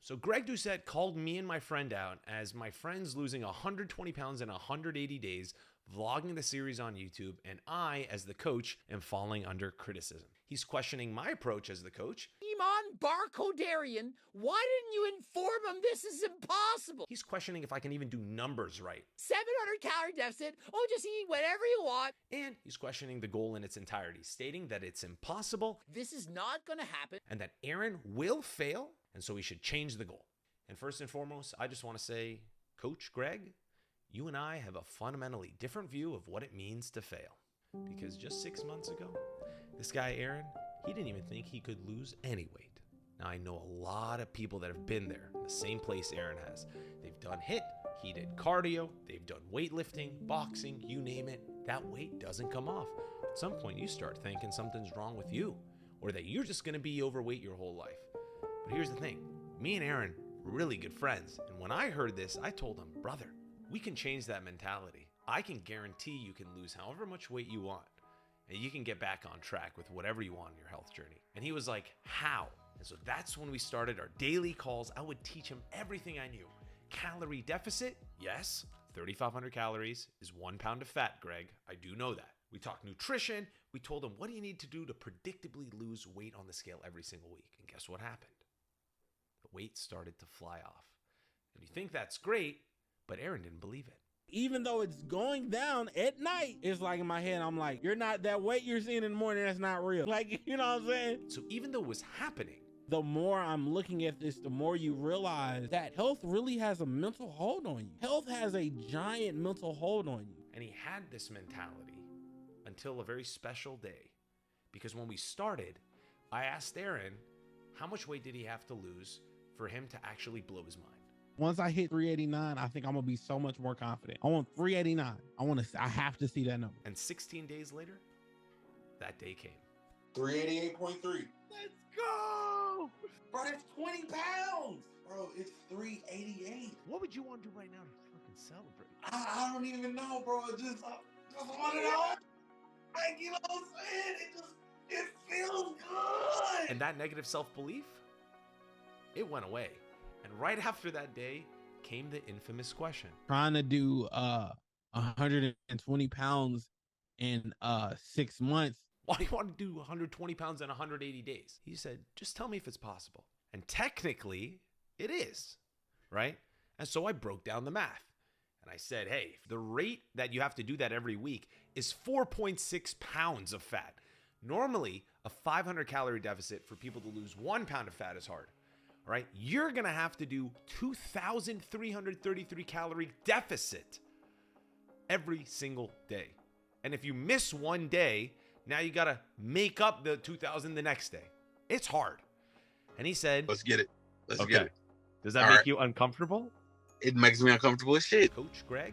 So Greg Doucette called me and my friend out as my friend's losing 120 pounds in 180 days, vlogging the series on YouTube, and I, as the coach, am falling under criticism. He's questioning my approach as the coach. Iman Barcodarian, why didn't you inform him this is impossible? He's questioning if I can even do numbers right. 700 calorie deficit, oh, just eat whatever you want. And he's questioning the goal in its entirety, stating that it's impossible. This is not going to happen. And that Aaron will fail, and so we should change the goal. And first and foremost, I just want to say, Coach Greg, you and I have a fundamentally different view of what it means to fail. Because just 6 months ago, this guy Aaron, he didn't even think he could lose any weight. Now I know a lot of people that have been there, in the same place Aaron has. They've done HIIT, he did cardio, they've done weightlifting, boxing, you name it. That weight doesn't come off. At some point you start thinking something's wrong with you, or that you're just gonna be overweight your whole life. But here's the thing, me and Aaron were really good friends. And when I heard this, I told him, brother, we can change that mentality. I can guarantee you can lose however much weight you want, and you can get back on track with whatever you want in your health journey. And he was like, how? And so that's when we started our daily calls. I would teach him everything I knew. Calorie deficit, yes, 3,500 calories is 1 pound of fat, Greg. I do know that. We talked nutrition. We told him, what do you need to do to predictably lose weight on the scale every single week? And guess what happened? The weight started to fly off. And you think that's great, but Aaron didn't believe it. Even though it's going down at night, it's like in my head, I'm like, you're not, that weight you're seeing in the morning, that's not real. Like, you know what I'm saying? So even though it was happening, the more I'm looking at this, the more you realize that health really has a mental hold on you. Health has a giant mental hold on you. and he had this mentality until a very special day. Because when we started, I asked Aaron, how much weight did he have to lose for him to actually blow his mind? Once I hit 389, I think I'm gonna be so much more confident. I want 389. I have to see that number. And 16 days later, that day came. 388.3. Let's go! Bro, that's 20 pounds. Bro, it's 388. What would you want to do right now to fucking celebrate? I don't even know, bro. Just want to know. Like, you know what I'm saying? It feels good. And that negative self-belief, it went away. And right after that day came the infamous question. Trying to do 120 pounds in 6 months. Why do you want to do 120 pounds in 180 days? He said, just tell me if it's possible. And technically, it is, right? And so I broke down the math. And I said, hey, the rate that you have to do that every week is 4.6 pounds of fat. Normally, a 500 calorie deficit for people to lose 1 pound of fat is hard. All right, you're gonna have to do 2,333 calorie deficit every single day. And if you miss one day, now you gotta make up the 2,000 the next day. It's hard. And he said, Let's get it. Let's okay. get it. Does that All make right. you uncomfortable? It makes me uncomfortable as shit. Coach Greg,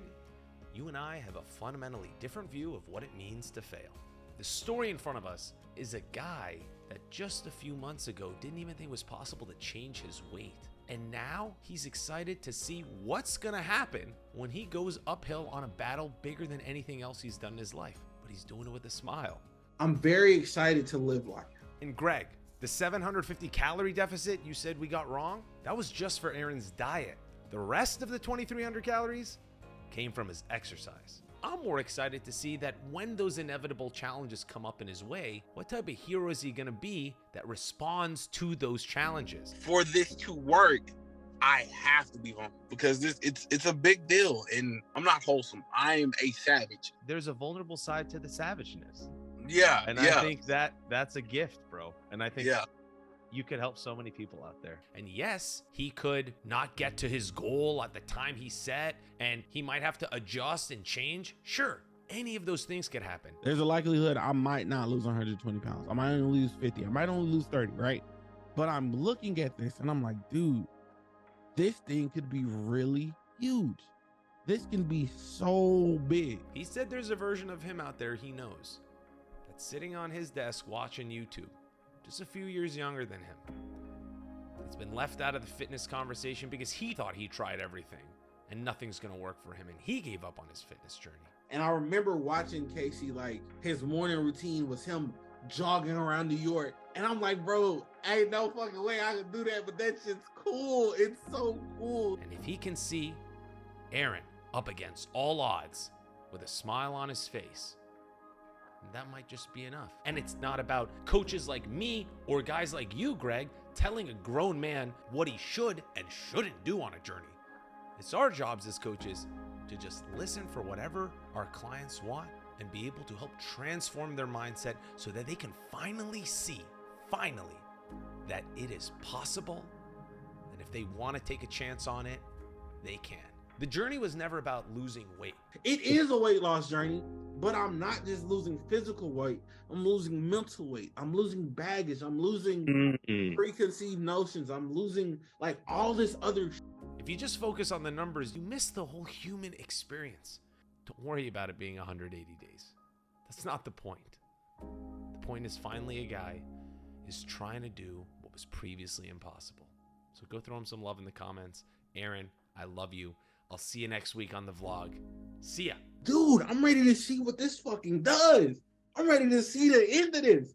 you and I have a fundamentally different view of what it means to fail. The story in front of us is a guy that just a few months ago didn't even think it was possible to change his weight. And now he's excited to see what's gonna happen when he goes uphill on a battle bigger than anything else he's done in his life. But he's doing it with a smile. I'm very excited to live like it. And Greg, the 750 calorie deficit you said we got wrong, that was just for Aaron's diet. The rest of the 2,300 calories came from his exercise. I'm more excited to see that when those inevitable challenges come up in his way, what type of hero is he gonna be that responds to those challenges? For this to work, I have to be humble because it's a big deal, and I'm not wholesome. I am a savage. There's a vulnerable side to the savageness. Yeah, And yeah. I think that's a gift, bro. And I think you could help so many people out there. And yes, he could not get to his goal at the time he set, and he might have to adjust and change. Sure, any of those things could happen. There's a likelihood I might not lose 120 pounds. I might only lose 50. I might only lose 30, right? But I'm looking at this and I'm like, dude, this thing could be really huge. This can be so big. He said there's a version of him out there he knows that's sitting on his desk watching YouTube, just a few years younger than him. It's been left out of the fitness conversation because he thought he tried everything and nothing's gonna work for him, and he gave up on his fitness journey. And I remember watching Casey, like his morning routine was him jogging around New York. And I'm like, bro, ain't no fucking way I can do that, but that shit's cool. It's so cool. And if he can see Aaron up against all odds with a smile on his face, that might just be enough. And it's not about coaches like me or guys like you, Greg, telling a grown man what he should and shouldn't do on a journey. It's our jobs as coaches to just listen for whatever our clients want and be able to help transform their mindset so that they can finally see, that it is possible. And if they want to take a chance on it, they can. The journey was never about losing weight. It is a weight loss journey, but I'm not just losing physical weight. I'm losing mental weight. I'm losing baggage. I'm losing preconceived notions. I'm losing like all this other shit. If you just focus on the numbers, you miss the whole human experience. Don't worry about it being 180 days. That's not the point. The point is finally a guy is trying to do what was previously impossible. So go throw him some love in the comments. Aaron, I love you. I'll see you next week on the vlog. See ya. Dude, I'm ready to see what this fucking does. I'm ready to see the end of this.